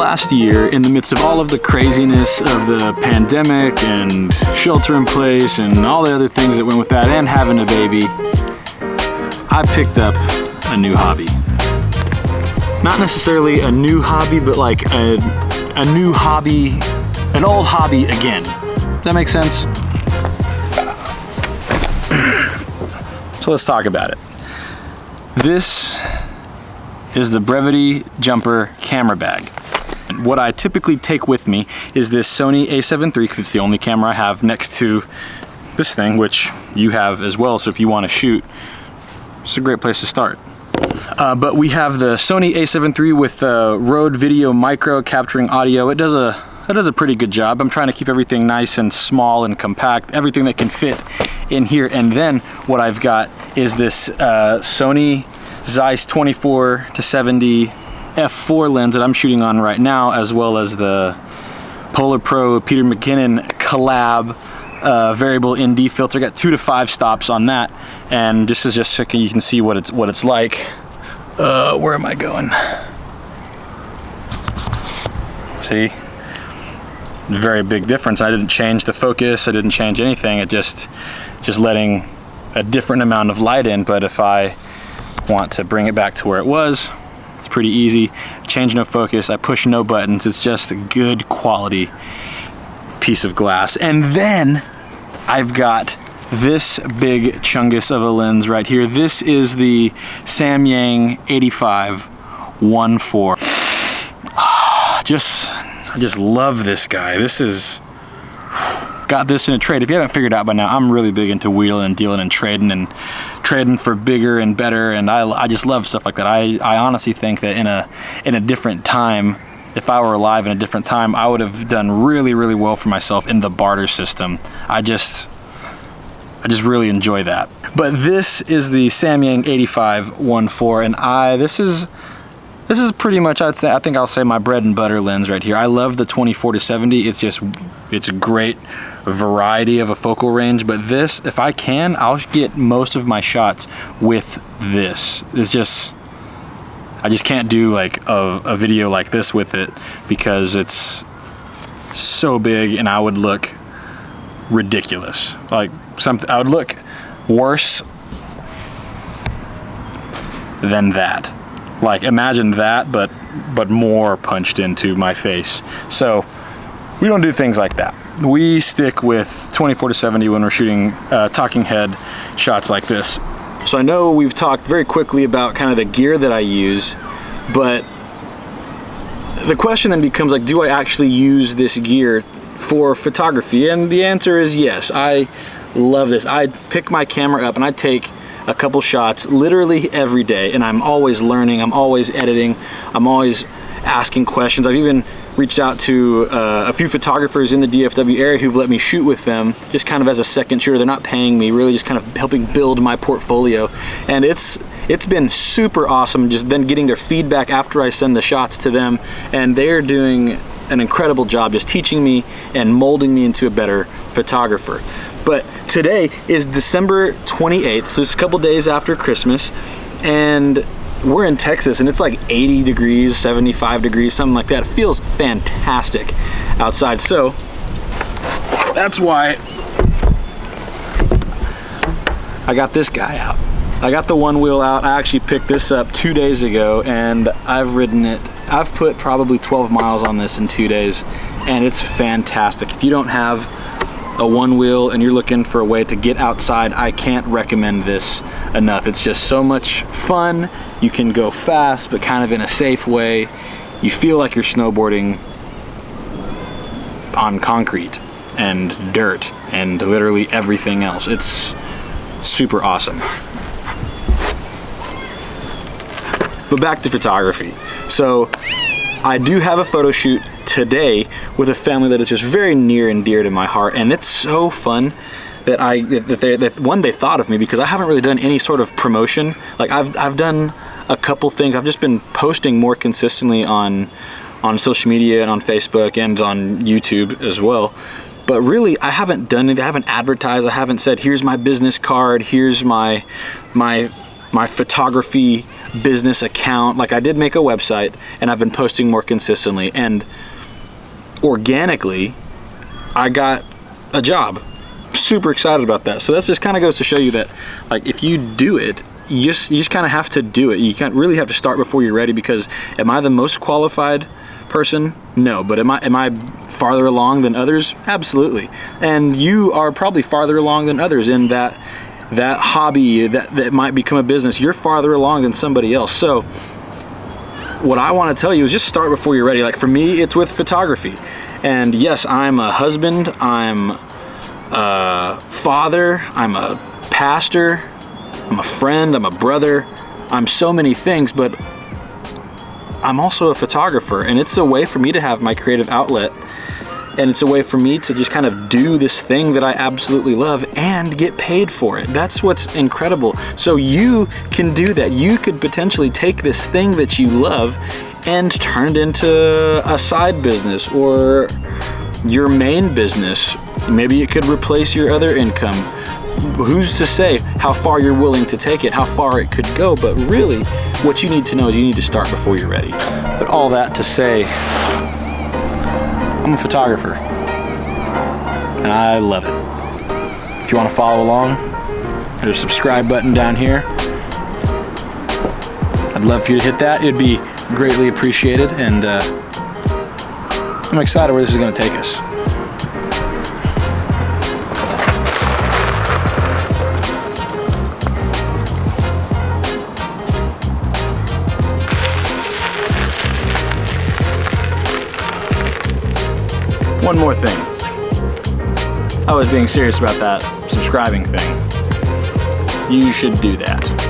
last year, in the midst of all of the craziness of the pandemic and shelter in place and all the other things that went with that and having a baby, I picked up a new hobby. Not necessarily a new hobby, but like a new hobby, an old hobby again. Does that make sense? So let's talk about it. This is the Brevity Jumper camera bag. What I typically take with me is this Sony A7III, because it's the only camera I have next to this thing, which you have as well, so if you want to shoot, it's a great place to start. But we have the Sony A7III with Rode Video Micro capturing audio. It does a pretty good job. I'm trying to keep everything nice and small and compact, everything that can fit in here. And then what I've got is this Sony Zeiss 24-70 f4 lens that I'm shooting on right now, as well as the Polar Pro Peter McKinnon collab variable ND filter. Got 2 to 5 stops on that, and this is just so you can see what it's like. Where am I going? See, very big difference. I didn't change the focus. I didn't change anything. It just letting a different amount of light in. But if I want to bring it back to where it was, it's pretty easy. Change no focus. I push no buttons. It's just a good quality piece of glass. And then I've got this big chungus of a lens right here. This is the Samyang 85-1.4. I just love this guy. This is, got this in a trade. If you haven't figured out by now, I'm really big into wheeling and dealing and trading for bigger and better, and I just love stuff like that. I honestly think that in a different time, if I were alive in a different time, I would have done really, really well for myself in the barter system. I just really enjoy that. But this is the Samyang 85-1.4, and this is pretty much, I think I'll say, my bread and butter lens right here. I love the 24-70. It's a great variety of a focal range, but this, if I can, I'll get most of my shots with this. I just can't do like a video like this with it because it's so big and I would look ridiculous. Like I would look worse than that. Like imagine that, but more punched into my face. So we don't do things like that. We stick with 24-70 when we're shooting talking head shots like this. So I know we've talked very quickly about kind of the gear that I use, but the question then becomes like, do I actually use this gear for photography? And the answer is yes. I love this. I pick my camera up and I take a couple shots literally every day, and I'm always learning, I'm always editing, I'm always asking questions. I've even reached out to a few photographers in the DFW area who've let me shoot with them just kind of as a second shooter. They're not paying me, really just kind of helping build my portfolio, and it's been super awesome just then getting their feedback after I send the shots to them, and they're doing an incredible job just teaching me and molding me into a better photographer. But today is December 28th, so it's a couple days after Christmas, and we're in Texas, and it's like 80 degrees, 75 degrees, something like that. It feels fantastic outside, so that's why I got this guy out. I got the Onewheel out. I actually picked this up 2 days ago, and I've ridden it. I've put probably 12 miles on this in 2 days, and it's fantastic. If you don't have a Onewheel and you're looking for a way to get outside, I can't recommend this enough. It's just so much fun. You can go fast, but kind of in a safe way. You feel like you're snowboarding on concrete and dirt and literally everything else. It's super awesome. But back to photography. So I do have a photo shoot today with a family that is just very near and dear to my heart, and it's so fun that they thought of me, because I haven't really done any sort of promotion. Like I've done a couple things. I've just been posting more consistently on social media and on Facebook and on YouTube as well. But really, I haven't done it. I haven't advertised. I haven't said, here's my business card, here's my my photography business account. Like, I did make a website, and I've been posting more consistently, and organically I got a job. Super excited about that. So that just kind of goes to show you that, like, if you do it, you just kind of have to do it. You can't really have to start before you're ready, because am I the most qualified person? No. But am I farther along than others? Absolutely. And you are probably farther along than others in that hobby that might become a business. You're farther along than somebody else. So what I want to tell you is just start before you're ready. Like, for me, it's with photography. And yes, I'm a husband, I'm a father, I'm a pastor, I'm a friend, I'm a brother, I'm so many things, but I'm also a photographer, and it's a way for me to have my creative outlet, and it's a way for me to just kind of do this thing that I absolutely love and get paid for it. That's what's incredible. So you can do that. You could potentially take this thing that you love and turn it into a side business or your main business. Maybe it could replace your other income. Who's to say how far you're willing to take it, how far it could go? But really, what you need to know is you need to start before you're ready. But all that to say, I'm a photographer, and I love it. If you want to follow along, there's a subscribe button down here. I'd love for you to hit that. It'd be greatly appreciated, and I'm excited where this is going to take us. One more thing. I was being serious about that subscribing thing. You should do that.